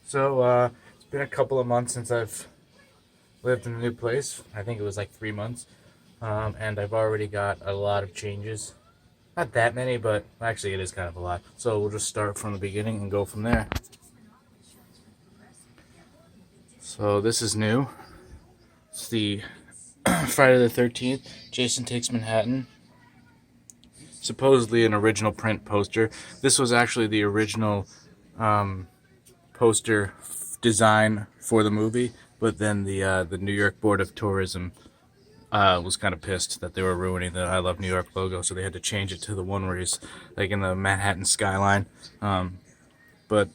It's been a couple of months since I've lived in a new place. I think it was like 3 months. And I've already got a lot of changes. Not that many, but actually it is kind of a lot. So we'll just start from the beginning and go from there. So this is new. It's the Friday the 13th. Jason Takes Manhattan. Supposedly an original print poster. This was actually the original poster design for the movie, but then the New York Board of Tourism was kind of pissed that they were ruining the I Love New York logo, so they had to change it to the one where he's like in the Manhattan skyline. But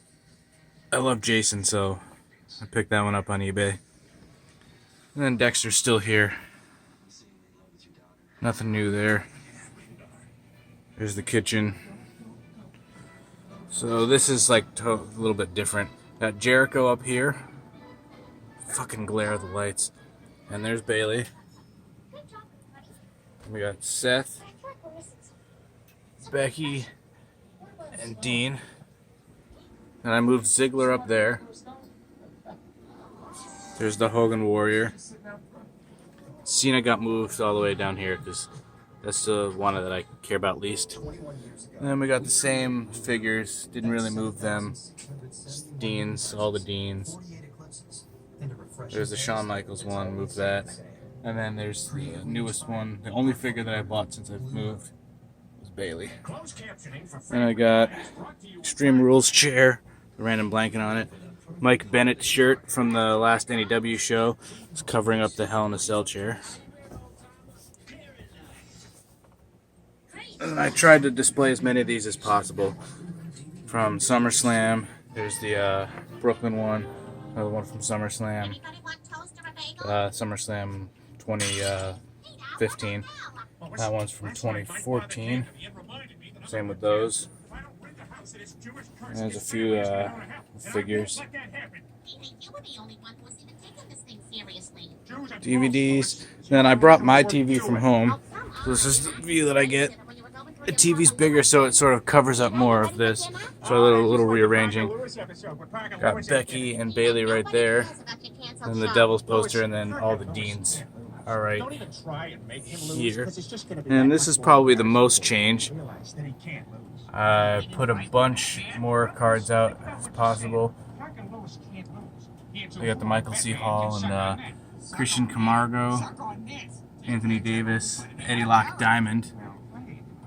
I love Jason, so I picked that one up on eBay. And then Dexter's still here. Nothing new there. There's the kitchen. So this is like a little bit different. Got Jericho up here. Fucking glare of the lights. And there's Bailey. We got Seth, Becky, and Dean. And I moved Ziggler up there. There's the Hogan Warrior. Cena got moved all the way down here because that's the one that I care about least. And then we got the same figures. Didn't really move them. Deans, all the Deans. There's the Shawn Michaels one. Moved that. And then there's the newest one. The only figure that I bought since I've moved was Bailey. And I got Extreme Rules chair, a random blanket on it. Mike Bennett shirt from the last NEW show. It's covering up the Hell in a Cell chair. And I tried to display as many of these as possible. From SummerSlam, there's the Brooklyn one, another one from SummerSlam, SummerSlam 2015. That one's from 2014. Same with those. And there's a few figures. DVDs. Then I brought my TV from home. So this is the view that I get. The TV's bigger, so it sort of covers up more of this. So a little rearranging. Got Becky and Bailey right there. And the Devil's poster, and then all the Deans are right here. And this is probably the most change. I put a bunch more cards out as possible. We got the Michael C. Hall and Christian Camargo, Anthony Davis, Eddie Locke Diamond.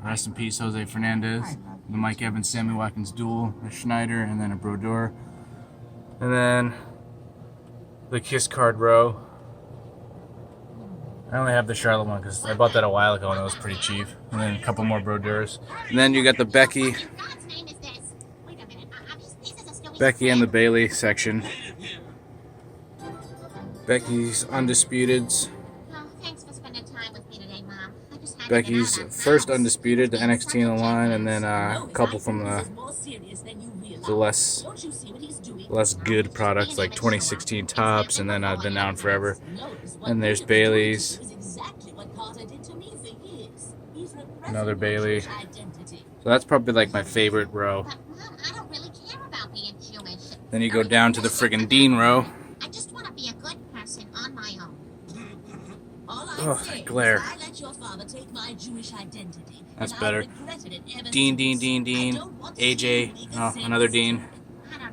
Rest in peace, Jose Fernandez. The Mike Evans, Sammy Watkins duel, a Schneider, and then a Brodeur. And then the Kiss card row. I only have the Charlotte one because I bought that a while ago and it was pretty cheap. And then a couple more Brodeurs. And then you got the Becky and the Bailey section. Becky's Undisputeds. Becky's first Undisputed, the NXT in the line, and then a couple from the less good products like 2016 Tops, and then the Now and Forever. And there's Bailey's. Another Bailey. So that's probably like my favorite row. Then you go down to the friggin' Dean row. Oh, that glare. That's better. Dean. AJ, another Dean.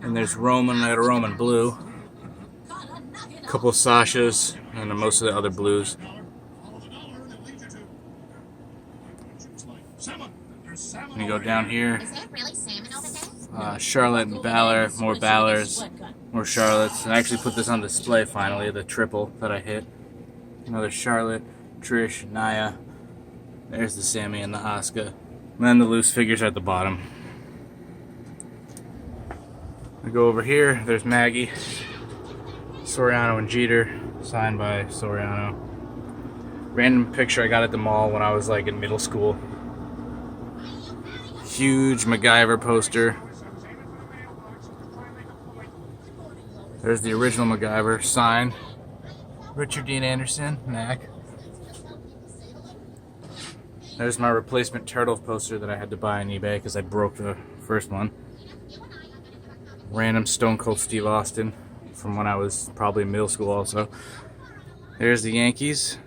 And there's Roman, I got a Roman blue. A couple of Sashas, and then most of the other blues. And you go down here. Charlotte and Balor, more Balors, more Charlottes. And I actually put this on display finally, the triple that I hit. Another Charlotte, Trish, Nia. There's the Sammy and the Asuka. And then the loose figures are at the bottom. I go over here, there's Maggie, Soriano and Jeter, signed by Soriano. Random picture I got at the mall when I was like in middle school. Huge MacGyver poster. There's the original MacGyver, signed. Richard Dean Anderson, Mac. There's my replacement Turtles poster that I had to buy on eBay because I broke the first one. Random Stone Cold Steve Austin from when I was probably in middle school also. There's the Yankees.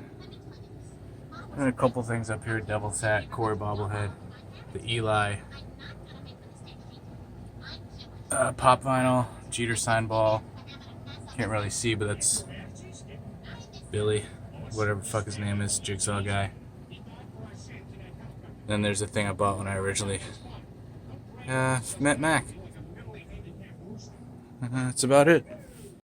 And a couple things up here. Devil's Hat, Corey bobblehead. The Eli. Pop vinyl. Jeter sign ball. Can't really see, but that's Billy. Whatever the fuck his name is. Jigsaw guy. Then there's the thing I bought when I originally met Mac. That's about it.